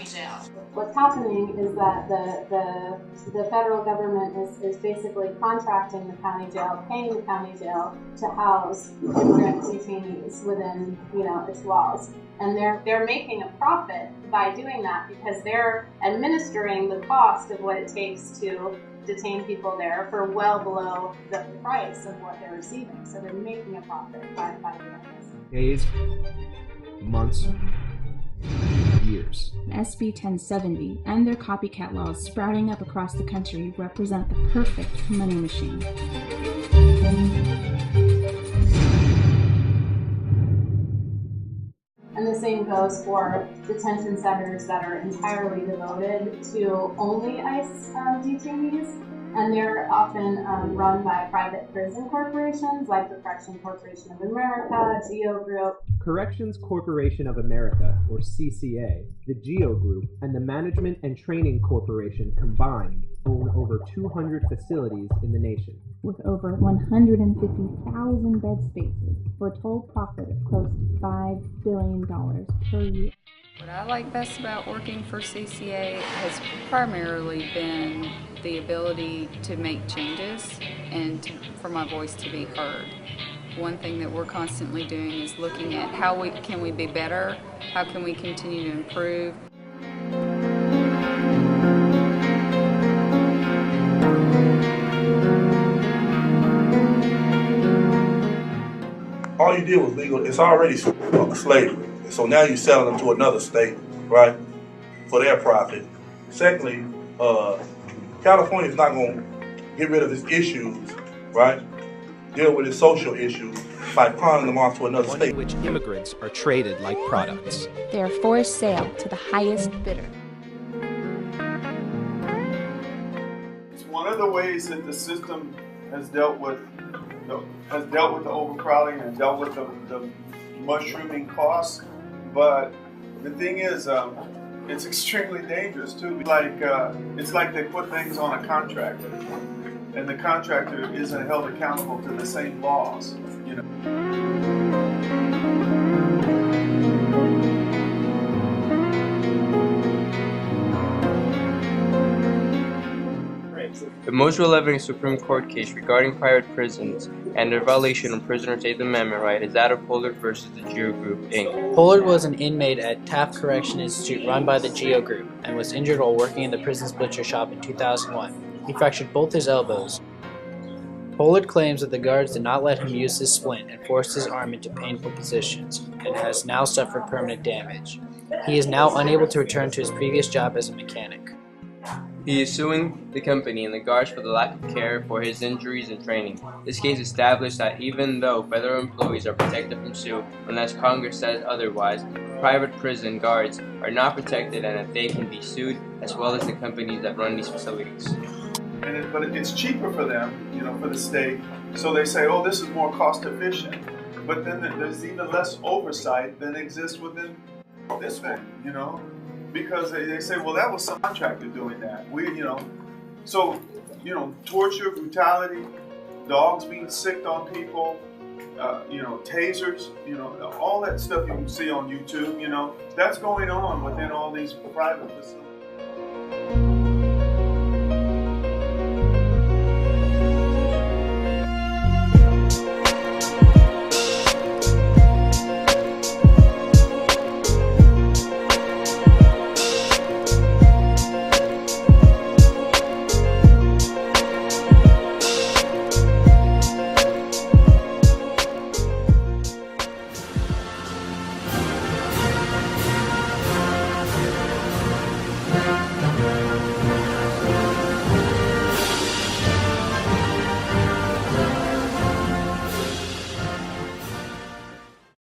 county jail. What's happening is that the federal government is basically contracting the county jail, paying the county jail to house immigrant detainees within, its walls. And they're making a profit by doing that because they're administering the cost of what it takes to detain people there for well below the price of what they're receiving. So they're making a profit by doing this. Days, months, years. SB 1070 and their copycat laws sprouting up across the country represent the perfect money machine. And the same goes for detention centers that are entirely devoted to only ICE detainees. And they're often run by private prison corporations like the Corrections Corporation of America, GEO Group. Corrections Corporation of America, or CCA, the GEO Group, and the Management and Training Corporation combined own over 200 facilities in the nation. With over 150,000 bed spaces for a total profit of close to $5 billion per year. What I like best about working for CCA has primarily been the ability to make changes and for my voice to be heard. One thing that we're constantly doing is looking at how can we be better, how can we continue to improve. All you did was legal. It's already slavery. So now you're selling them to another state, right, for their profit. Secondly, California is not going to get rid of its issues, right, deal with its social issues by pawning them off to another state. In which immigrants are traded like products. They are forced sale to the highest bidder. It's one of the ways that the system has dealt with the overcrowding and dealt with the mushrooming costs. But the thing is, it's extremely dangerous too. It's like they put things on a contractor, and the contractor isn't held accountable to the same laws. The most relevant Supreme Court case regarding private prisons and their violation of prisoners' Eighth Amendment right is that of Pollard versus the GEO Group, Inc. Pollard was an inmate at Taft Correction Institute run by the GEO Group and was injured while working in the prison's butcher shop in 2001. He fractured both his elbows. Pollard claims that the guards did not let him use his splint and forced his arm into painful positions and has now suffered permanent damage. He is now unable to return to his previous job as a mechanic. He is suing the company and the guards for the lack of care for his injuries and training. This case established that even though federal employees are protected from suit unless Congress says otherwise, private prison guards are not protected and that they can be sued as well as the companies that run these facilities. But it's cheaper for them, for the state. So they say, oh, this is more cost efficient. But then there's even less oversight than exists within this thing, because they say, well, that was some contractor doing that. Torture, brutality, dogs being sicked on people, tasers, all that stuff you can see on YouTube, that's going on within all these private facilities.